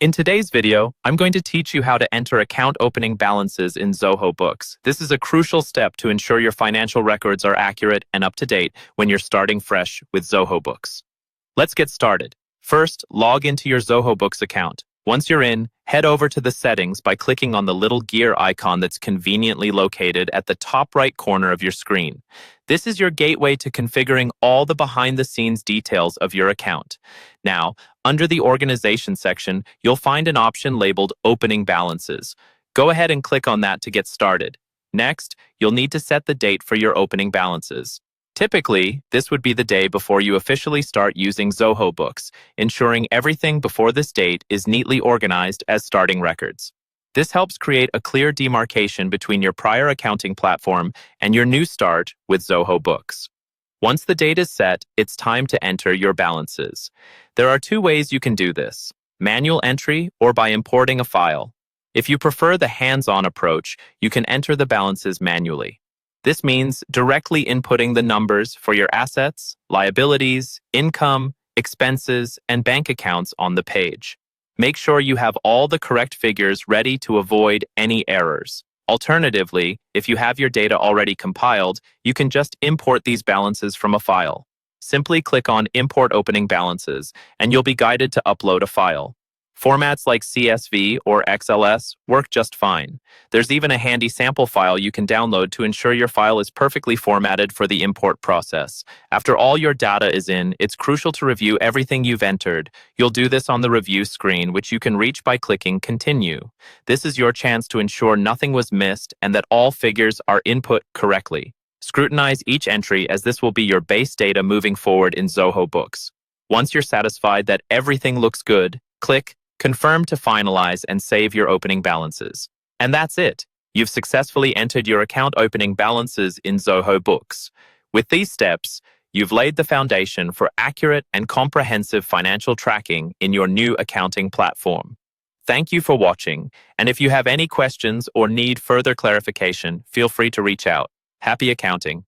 In today's video, I'm going to teach you how to enter account opening balances in Zoho Books. This is a crucial step to ensure your financial records are accurate and up to date when you're starting fresh with Zoho Books. Let's get started. First, log into your Zoho Books account. Once you're in, head over to the settings by clicking on the little gear icon that's conveniently located at the top right corner of your screen. This is your gateway to configuring all the behind-the-scenes details of your account. Now, under the Organization section, you'll find an option labeled Opening Balances. Go ahead and click on that to get started. Next, you'll need to set the date for your opening balances. Typically, this would be the day before you officially start using Zoho Books, ensuring everything before this date is neatly organized as starting records. This helps create a clear demarcation between your prior accounting platform and your new start with Zoho Books. Once the date is set, it's time to enter your balances. There are two ways you can do this: manual entry or by importing a file. If you prefer the hands-on approach, you can enter the balances manually. This means directly inputting the numbers for your assets, liabilities, income, expenses, and bank accounts on the page. Make sure you have all the correct figures ready to avoid any errors. Alternatively, if you have your data already compiled, you can just import these balances from a file. Simply click on Import Opening Balances, and you'll be guided to upload a file. Formats like CSV or XLS work just fine. There's even a handy sample file you can download to ensure your file is perfectly formatted for the import process. After all your data is in, it's crucial to review everything you've entered. You'll do this on the review screen, which you can reach by clicking Continue. This is your chance to ensure nothing was missed and that all figures are input correctly. Scrutinize each entry, as this will be your base data moving forward in Zoho Books. Once you're satisfied that everything looks good, click Confirm to finalize and save your opening balances. And that's it. You've successfully entered your account opening balances in Zoho Books. With these steps, you've laid the foundation for accurate and comprehensive financial tracking in your new accounting platform. Thank you for watching, and if you have any questions or need further clarification, feel free to reach out. Happy accounting!